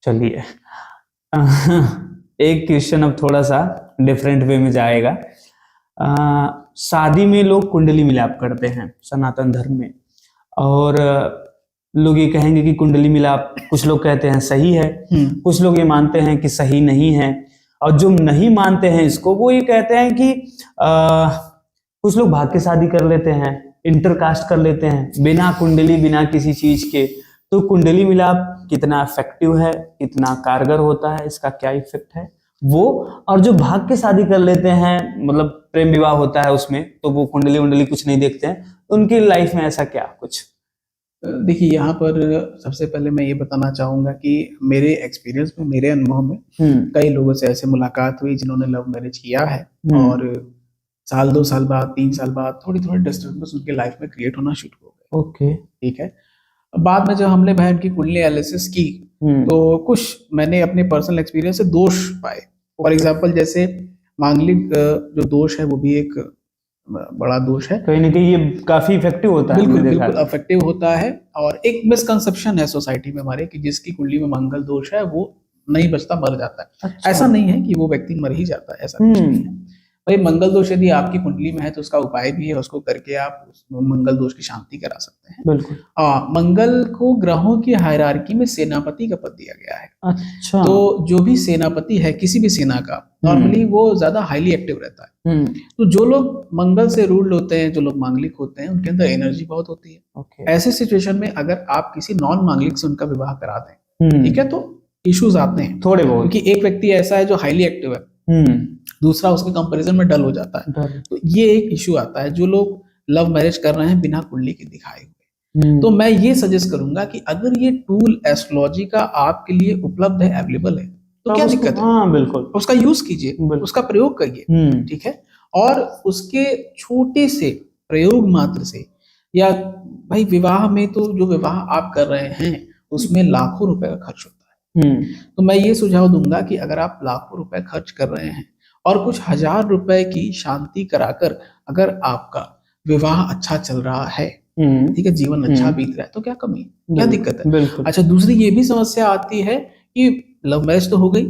चलिए एक क्वेश्चन अब थोड़ा सा डिफरेंट वे में जाएगा। शादी में लोग कुंडली मिलाप करते हैं सनातन धर्म में, और लोग ये कहेंगे कि कुंडली मिलाप कुछ लोग कहते हैं सही है, कुछ लोग ये मानते हैं कि सही नहीं है, और जो नहीं मानते हैं इसको वो ये कहते हैं कि कुछ लोग भाग के शादी कर लेते हैं, इंटरकास्ट कर लेते हैं बिना कुंडली, बिना किसी चीज के। तो कुंडली मिलाप कितना इफेक्टिव है, कितना कारगर होता है, इसका क्या इफेक्ट है वो, और जो भाग के शादी कर लेते हैं, मतलब प्रेम विवाह होता है उसमें, तो वो कुंडली उंडली कुछ नहीं देखते हैं, तो उनकी लाइफ में ऐसा क्या कुछ? देखिए, यहाँ पर सबसे पहले मैं ये बताना चाहूंगा कि मेरे एक्सपीरियंस में, मेरे अनुभव में कई लोगों से ऐसे मुलाकात हुई जिन्होंने लव मैरिज किया है, और साल 2 साल बाद, 3 साल बाद थोड़ी थोड़ी डिस्टर्बेंस उनके लाइफ में क्रिएट होना शुरू हो गए। ओके, ठीक है। बाद में जब हमने बहन की कुंडली एनालिसिस की तो कुछ मैंने अपने पर्सनल एक्सपीरियंस से दोष पाए। फॉर एग्जाम्पल, जैसे मांगलिक जो दोष है वो भी एक बड़ा दोष है, कहीं ना कहीं ये काफी इफेक्टिव होता है। बिल्कुल बिल्कुल इफेक्टिव होता है। और एक मिसकंसेप्शन है सोसाइटी में हमारे कि जिसकी कुंडली में मंगल दोष है वो नहीं बचता, मर जाता है। अच्छा। ऐसा नहीं है कि वो व्यक्ति मर ही जाता है, ऐसा कुछ नहीं है भाई। मंगल दोष यदि आपकी कुंडली में है तो उसका उपाय भी है, उसको करके आप मंगल दोष की शांति करा सकते हैं। बिल्कुल। मंगल को ग्रहों की हायरार्की में सेनापति का पद दिया गया है। अच्छा। तो जो भी सेनापति है किसी भी सेना का, नॉर्मली वो ज्यादा हाईली एक्टिव रहता है। तो जो लोग मंगल से रूल्ड होते हैं, जो लोग मांगलिक होते हैं, उनके अंदर एनर्जी बहुत होती है। okay. ऐसे सिचुएशन में अगर आप किसी नॉन मांगलिक से उनका विवाह करा दें, ठीक है, तो इश्यूज आते हैं थोड़े बहुत, क्योंकि एक व्यक्ति ऐसा है जो हाईली एक्टिव है, दूसरा उसके कंपैरिजन में डल हो जाता है। तो ये एक इशू आता है। जो लोग लव मैरिज कर रहे हैं बिना कुंडली के दिखाए हुए, तो मैं ये सजेस्ट करूंगा कि अगर ये टूल एस्ट्रोलॉजी का आपके लिए उपलब्ध है, अवेलेबल है, तो क्या दिक्कत है? हाँ बिल्कुल, उसका यूज कीजिए, उसका प्रयोग करिए, ठीक है। और उसके छोटे से प्रयोग मात्र से, या भाई विवाह में तो जो विवाह आप कर रहे हैं उसमें लाखों रुपए का खर्च होता है। तो मैं ये सुझाव दूंगा कि अगर आप लाखों रुपए खर्च कर रहे हैं और कुछ हजार रुपए की शांति कराकर अगर आपका विवाह अच्छा चल रहा है, ठीक है, जीवन अच्छा बीत रहा है, तो क्या कमी है, क्या दिक्कत है? अच्छा, दूसरी ये भी समस्या आती है कि लव मैरिज तो हो गई,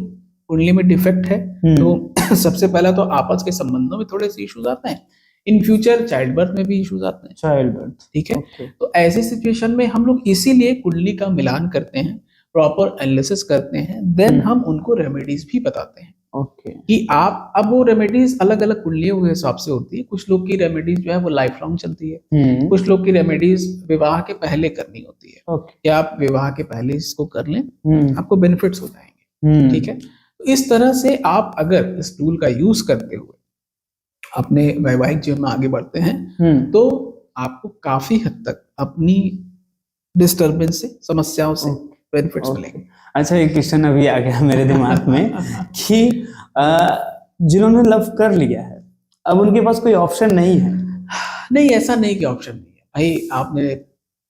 कुंडली में डिफेक्ट है, तो सबसे पहला तो आपस के संबंधों में थोड़े से इश्यूज आते हैं, इन फ्यूचर चाइल्ड बर्थ में भी इश्यूज आते हैं, चाइल्ड बर्थ, ठीक है। तो ऐसे सिचुएशन में हम लोग इसीलिए कुंडली का मिलान करते हैं, प्रॉपर एनालिसिस करते हैं, देन हम उनको रेमेडीज भी बताते हैं। कि आप, अब वो रेमेडीज अलग अलग कुंडलियों के हिसाब से होती है। कुछ लोग की रेमेडीज जो है वो लाइफ लॉन्ग चलती है, कुछ लोग की रेमेडीज विवाह के पहले करनी होती है कि आप विवाह के पहले इसको कर लें, आपको बेनिफिट्स हो जाएंगे, ठीक है। तो इस तरह से आप अगर इस टूल का यूज करते हुए अपने वैवाहिक जीवन में आगे बढ़ते हैं तो आपको काफी हद तक अपनी डिस्टर्बेंस से, समस्याओं से बेनिफिट्स मिलेंगे। अच्छा, एक क्वेश्चन अभी आ गया मेरे दिमाग में कि जिन्होंने लव कर लिया है अब उनके पास कोई ऑप्शन नहीं है? नहीं, ऐसा नहीं कि ऑप्शन नहीं है भाई। आपने,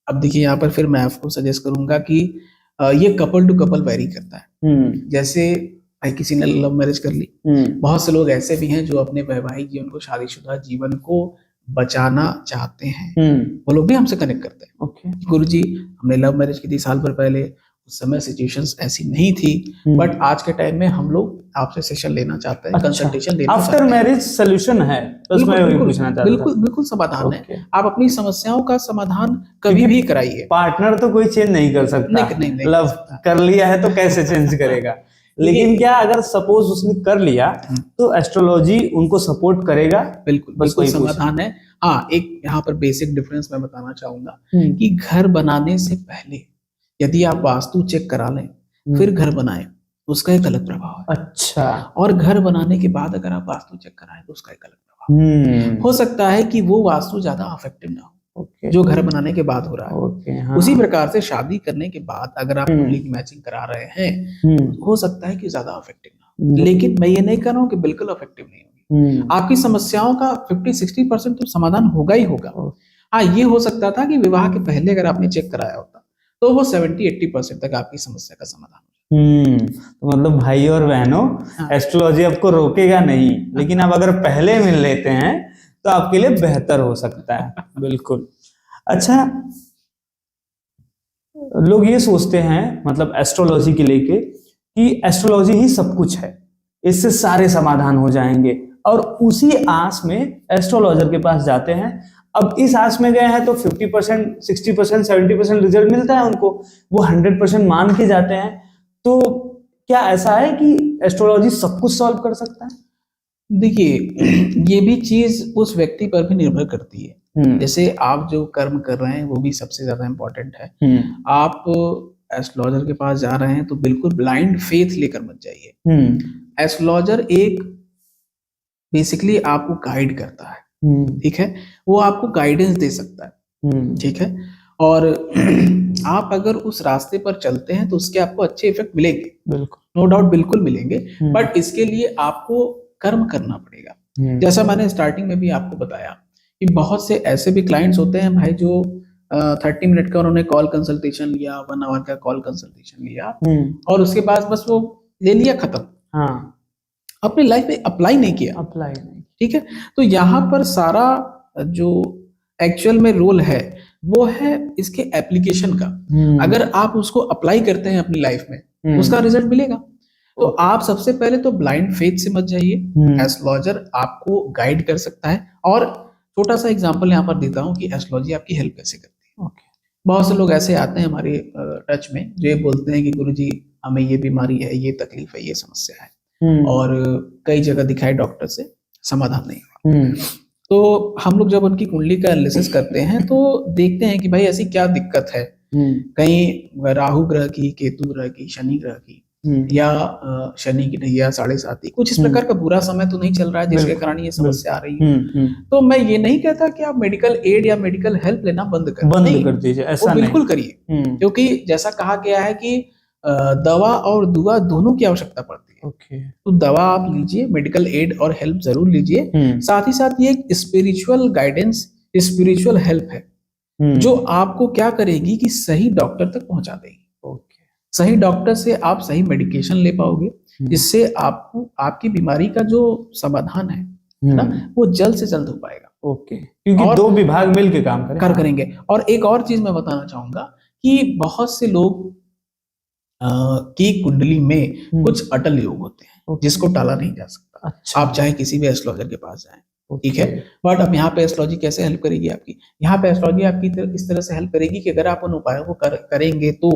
अब देखिए यहाँ पर फिर मैं आपको सजेस्ट करूंगा कि ये कपल टू कपल वेरी करता है। जैसे भाई किसी ने लव मैरिज कर ली, बहुत से लोग ऐसे भी हैं जो अपने वैवाहिक जीवन को, शादीशुदा जीवन को बचाना चाहते हैं, वो लोग भी हमसे कनेक्ट करते हैं। गुरुजी, हमने लव मैरिज की थी साल भर पहले, उस समय सिचुएशंस ऐसी नहीं थी, बट आज के टाइम में हम लोग आपसे सेशन लेना चाहते हैं, कंसल्टेशन लेना चाहते हैं। आफ्टर मैरिज सॉल्यूशन है, तो मैं वही पूछना चाहता था। बिल्कुल बिल्कुल समाधान है। आप अपनी समस्याओं का समाधान कभी भी कराइए। पार्टनर तो कोई चेंज नहीं कर सकता, नहीं लव कर लिया है तो कैसे चेंज करेगा? लेकिन क्या अगर सपोज उसने कर लिया तो एस्ट्रोलॉजी उनको सपोर्ट करेगा? बिल्कुल, बस कोई समाधान है। हाँ, एक यहाँ पर बेसिक डिफरेंस मैं बताना चाहूंगा कि घर बनाने से पहले यदि आप वास्तु चेक करा लें फिर घर बनाएं, उसका एक अलग प्रभाव है। अच्छा। और घर बनाने के बाद अगर आप वास्तु चेक कराएं तो उसका एक अलग प्रभाव हो सकता है कि वो वास्तु ज्यादा अफेक्टिव ना हो, जो घर बनाने के बाद हो रहा है। हाँ। उसी प्रकार से शादी करने के बाद अगर आप कुंडली की मैचिंग करा रहे हैं, हो सकता है कि ज्यादा अफेक्टिव ना हो, लेकिन मैं ये नहीं कह रहा हूँ कि बिल्कुल अफेक्टिव नहीं होगी। आपकी समस्याओं का 50-60% तो समाधान होगा ही होगा। हाँ, ये हो सकता था कि विवाह के पहले अगर आपने चेक कराया होता तो वो 70-80% तक आपकी समस्या का समाधान हो। तो मतलब भाई और बहनों, एस्ट्रोलॉजी आपको रोकेगा नहीं, लेकिन आप अगर पहले मिल लेते हैं तो आपके लिए बेहतर हो सकता है। बिल्कुल। अच्छा, लोग ये सोचते हैं मतलब एस्ट्रोलॉजी के लेके कि एस्ट्रोलॉजी ही सब कुछ है, इससे सारे समाधान हो जाएंगे, और उसी आस में एस्ट्रोलॉजर के पास जाते हैं। अब इस आस में गए हैं तो 50%, 60%, 70% रिजल्ट मिलता है उनको, वो 100% मान के जाते हैं। तो क्या ऐसा है कि एस्ट्रोलॉजी सब कुछ सॉल्व कर सकता है? देखिए, ये भी चीज उस व्यक्ति पर भी निर्भर करती है। जैसे आप जो कर्म कर रहे हैं वो भी सबसे ज्यादा इम्पोर्टेंट है। आप एस्ट्रोलॉजर के पास जा रहे हैं तो बिल्कुल ब्लाइंड फेथ लेकर मत जाइए। एस्ट्रोलॉजर एक बेसिकली आपको गाइड करता है, ठीक है, वो आपको गाइडेंस दे सकता है, ठीक है, और आप अगर उस रास्ते पर चलते हैं तो उसके आपको अच्छे इफेक्ट मिलेंगे, बिल्कुल, नो डाउट, बिल्कुल मिलेंगे। बट इसके लिए आपको कर्म करना पड़ेगा। जैसा मैंने स्टार्टिंग में भी आपको बताया कि बहुत से ऐसे भी क्लाइंट्स होते हैं भाई जो 30 मिनट का उन्होंने कॉल कंसल्टेशन लिया, 1 आवर का कॉल कंसल्टेशन लिया, और उसके बाद बस वो ले लिया, खत्म, हाँ, अपनी लाइफ में अप्लाई नहीं किया, ठीक है। तो यहाँ पर सारा जो एक्चुअल में रोल है वो है इसके एप्लीकेशन का। अगर आप उसको अप्लाई करते हैं अपनी लाइफ में, उसका रिजल्ट मिलेगा। तो आप सबसे पहले तो ब्लाइंड फेथ से मत जाइए, एस्ट्रोलॉजर आपको गाइड कर सकता है। और छोटा सा एग्जांपल यहाँ पर देता हूँ कि एस्ट्रोलॉजी आपकी हेल्प कैसे करती है। बहुत से लोग ऐसे आते हैं हमारे टच में जो ये बोलते हैं कि गुरुजी हमें ये बीमारी है, ये तकलीफ है, ये समस्या है, और कई जगह दिखाए डॉक्टर से, समाधान नहीं हुआ। तो हम लोग जब उनकी कुंडली का एनालिसिस करते हैं तो देखते हैं कि भाई ऐसी क्या दिक्कत है, कहीं राहु ग्रह की, केतु ग्रह की, शनि ग्रह की, या शनि की ढैया 7.5, कुछ इस प्रकार का बुरा समय तो नहीं चल रहा है जिसके कारण ये समस्या आ रही है। तो मैं ये नहीं कहता कि आप मेडिकल एड या मेडिकल हेल्प लेना बंद कर दीजिए, ऐसा बिल्कुल करिए, क्योंकि जैसा कहा गया है कि दवा और दुआ दोनों की आवश्यकता पड़ती है। तो दवा आप लीजिए, मेडिकल एड और हेल्प जरूर लीजिए। साथ ही साथ ये एक स्पिरिचुअल गाइडेंस, स्पिरिचुअल हेल्प है जो आपको क्या करेगी कि सही डॉक्टर तक पहुंचा देगी। सही डॉक्टर से आप सही मेडिकेशन ले पाओगे, जिससे आपको आपकी बीमारी का जो समाधान है ना, वो जल्द से जल्द हो पाएगा। क्योंकि दो विभाग मिलकर काम करेंगे। और एक और चीज मैं बताना चाहूंगा कि बहुत से लोग की कुंडली में कुछ अटल योग होते हैं जिसको टाला नहीं जा सकता। अच्छा। आप चाहे किसी भी एस्ट्रोलॉजर के पास जाएं, ठीक है, बट अब यहाँ पे एस्ट्रोलॉजी कैसे हेल्प करेगी आपकी? यहाँ पे एस्ट्रोलॉजी आपकी इस तरह से हेल्प करेगी कि अगर आप उन उपायों को करेंगे तो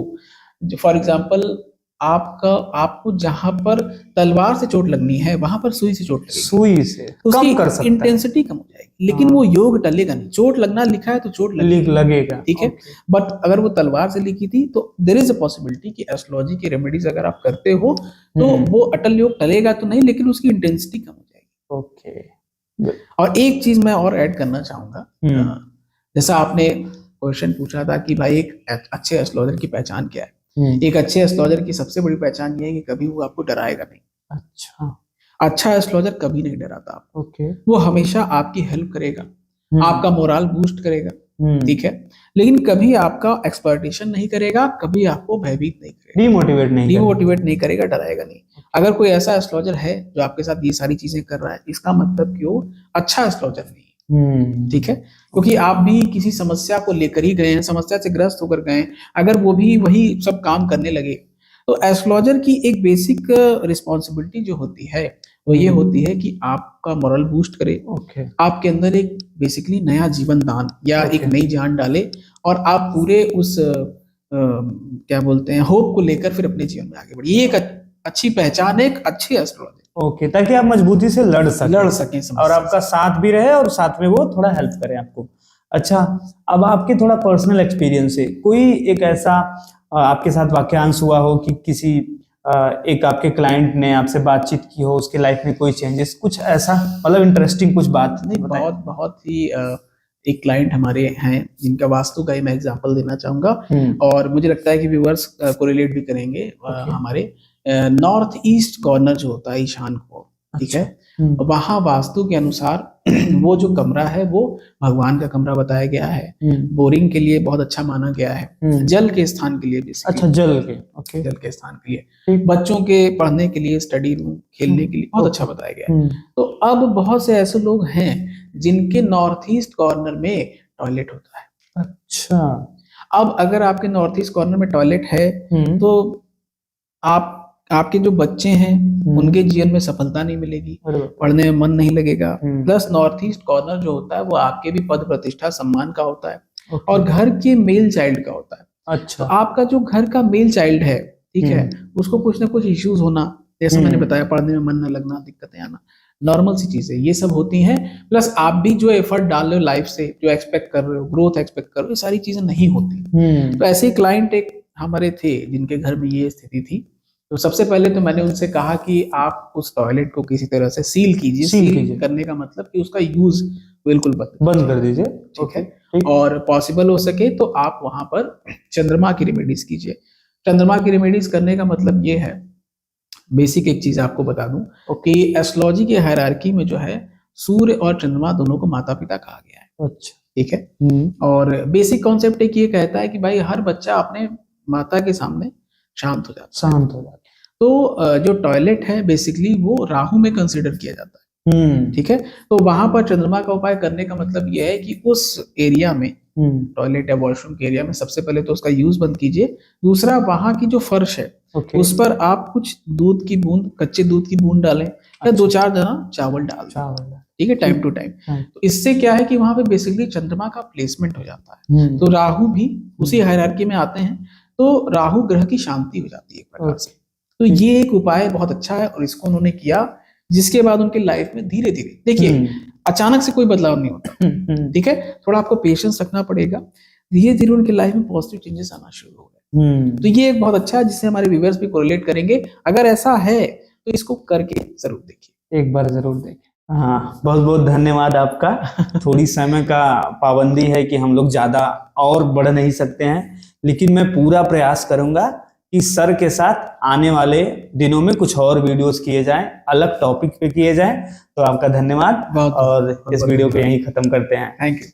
फॉर एग्जाम्पल आपको जहां पर तलवार से चोट लगनी है वहां पर सुई से चोट लगेगी, सुई से तो कम कर सकता है, इंटेंसिटी कम हो जाएगी, लेकिन वो योग टलेगा नहीं। चोट लगना लिखा है तो चोट लगेगा, ठीक है। बट अगर वो तलवार से लिखी थी तो देयर इज अ पॉसिबिलिटी कि एस्ट्रोलॉजी की रेमेडीज अगर आप करते हो तो वो अटल योग टलेगा तो नहीं, लेकिन उसकी इंटेंसिटी कम हो जाएगी। और एक चीज मैं और ऐड करना चाहूंगा, जैसा आपने क्वेश्चन पूछा था कि भाई एक अच्छे एस्ट्रोलॉजर की पहचान क्या है। एक अच्छे एस्ट्रोलॉजर की सबसे बड़ी पहचान ये है कि कभी वो आपको डराएगा नहीं। अच्छा एस्ट्रोलॉजर कभी नहीं डराता आपको। वो हमेशा आपकी हेल्प करेगा, आपका मोरल बूस्ट करेगा, ठीक है, लेकिन कभी आपका एक्सप्लॉइटेशन नहीं करेगा, कभी आपको भयभीत नहीं करेगा, डिमोटिवेट नहीं करेगा, डराएगा नहीं। अगर कोई ऐसा एस्ट्रोलॉजर है जो आपके साथ ये सारी चीजें कर रहा है, इसका मतलब कि वो अच्छा एस्ट्रोलॉजर नहीं है, ठीक है, क्योंकि आप भी किसी समस्या को लेकर ही गए हैं, समस्या से ग्रस्त होकर गए। अगर वो भी वही सब काम करने लगे तो एस्ट्रोलॉजर की एक बेसिक रिस्पॉन्सिबिलिटी जो होती है वो ये होती है कि आपका मोरल बूस्ट करे, आपके अंदर एक बेसिकली नया जीवन दान या एक नई जान डाले, और आप पूरे उस क्या बोलते हैं होप को लेकर फिर अपने जीवन में आगे बढ़िए। ये एक अच्छी पहचान है एक अच्छे एस्ट्रोलॉजर, ताकि आप मजबूती से लड़ सकें और आपका साथ भी रहे और साथ में वो थोड़ा हेल्प करे आपको। अच्छा, अब आपके थोड़ा पर्सनल एक्सपीरियंस से कोई एक ऐसा आपके साथ वाक्यांश हुआ हो कि किसी एक आपके क्लाइंट ने आपसे बातचीत की हो, उसके लाइफ में कोई चेंजेस, कुछ ऐसा मतलब इंटरेस्टिंग कुछ बात? नहीं, बहुत ही एक क्लाइंट हमारे हैं जिनका वास्तु का ही मैं एग्जांपल देना चाहूंगा, और मुझे लगता है कि व्यूअर्स कोरिलेट भी करेंगे। हमारे नॉर्थ ईस्ट कॉर्नर जो होता है, ईशान को, ठीक है, वहां वास्तु के अनुसार वो जो कमरा है वो भगवान का कमरा बताया गया है, बोरिंग के लिए बहुत अच्छा माना गया है, जल के स्थान के लिए भी, अच्छा, जल के स्थान के लिए, बच्चों के पढ़ने के लिए, स्टडी रूम, खेलने के लिए बहुत अच्छा बताया गया है। तो अब बहुत से ऐसे लोग हैं जिनके नॉर्थ ईस्ट कॉर्नर में टॉयलेट होता है। अच्छा, अब अगर आपके नॉर्थ ईस्ट कॉर्नर में टॉयलेट है तो आप आपके जो बच्चे हैं उनके जीवन में सफलता नहीं मिलेगी, पढ़ने में मन नहीं लगेगा। प्लस नॉर्थ ईस्ट कॉर्नर जो होता है वो आपके भी पद प्रतिष्ठा सम्मान का होता है और घर के मेल चाइल्ड का होता है। अच्छा। तो आपका जो घर का मेल चाइल्ड है, ठीक है, उसको कुछ ना कुछ इश्यूज होना, जैसे मैंने बताया, पढ़ने में मन न लगना, दिक्कतें आना, नॉर्मल सी चीजें ये सब होती हैं। प्लस आप भी जो एफर्ट डाल रहे हो लाइफ से, जो एक्सपेक्ट कर रहे हो, ग्रोथ एक्सपेक्ट कर रहे हो, ये सारी चीजें नहीं होती। तो ऐसे क्लाइंट एक हमारे थे जिनके घर में ये स्थिति थी। तो सबसे पहले तो मैंने उनसे कहा कि आप उस टॉयलेट को किसी तरह से सील कीजिए। सील करने का मतलब कि उसका यूज बिल्कुल बंद कर दीजिए, ठीक है। और पॉसिबल हो सके तो आप वहां पर चंद्रमा की रेमेडीज कीजिए। चंद्रमा की रेमेडीज करने का मतलब ये है, बेसिक एक चीज आपको बता दूं कि एस्ट्रोलॉजी के हायरार्की में जो है सूर्य और चंद्रमा दोनों को माता पिता कहा गया है। अच्छा, ठीक है। और बेसिक कॉन्सेप्ट एक ये कहता है कि भाई हर बच्चा अपने माता के सामने शांत हो जाता है। तो जो टॉयलेट है बेसिकली वो राहु में कंसिडर किया जाता है, ठीक है। तो वहां पर चंद्रमा का उपाय करने का मतलब ये है कि उस एरिया में, टॉयलेट या वॉशरूम के एरिया में, सबसे पहले तो उसका यूज बंद कीजिए। दूसरा, वहां की जो फर्श है उस पर आप कुछ दूध की बूंद, कच्चे दूध की बूंद डालें या 2-4 दाना चावल डाल दें, ठीक है, टाइम टू टाइम। तो इससे क्या है कि वहां पे बेसिकली चंद्रमा का प्लेसमेंट हो जाता है। तो राहु भी उसी हायरार्की में आते हैं, तो राहु ग्रह की शांति हो जाती है एक प्रकार से। तो ये एक उपाय बहुत अच्छा है और इसको उन्होंने किया, जिसके बाद उनकी लाइफ में धीरे धीरे, देखिए अचानक से कोई बदलाव नहीं होता, ठीक है, थोड़ा आपको पेशेंस रखना पड़ेगा। धीरे धीरे उनकी लाइफ में पॉजिटिव चेंजेस आना शुरू हो गए। तो ये एक बहुत अच्छा है जिससे हमारे व्यूअर्स भी कोरिलेट करेंगे। अगर ऐसा है तो इसको करके जरूर देखिए, एक बार जरूर देखिए। हाँ, बहुत बहुत धन्यवाद आपका। थोड़ी समय का पाबंदी है कि हम लोग ज्यादा और बढ़ नहीं सकते हैं, लेकिन मैं पूरा प्रयास करूंगा कि सर के साथ आने वाले दिनों में कुछ और वीडियोस किए जाएं, अलग टॉपिक पे किए जाएं। तो आपका धन्यवाद और इस वीडियो को यहीं खत्म करते हैं। Thank you.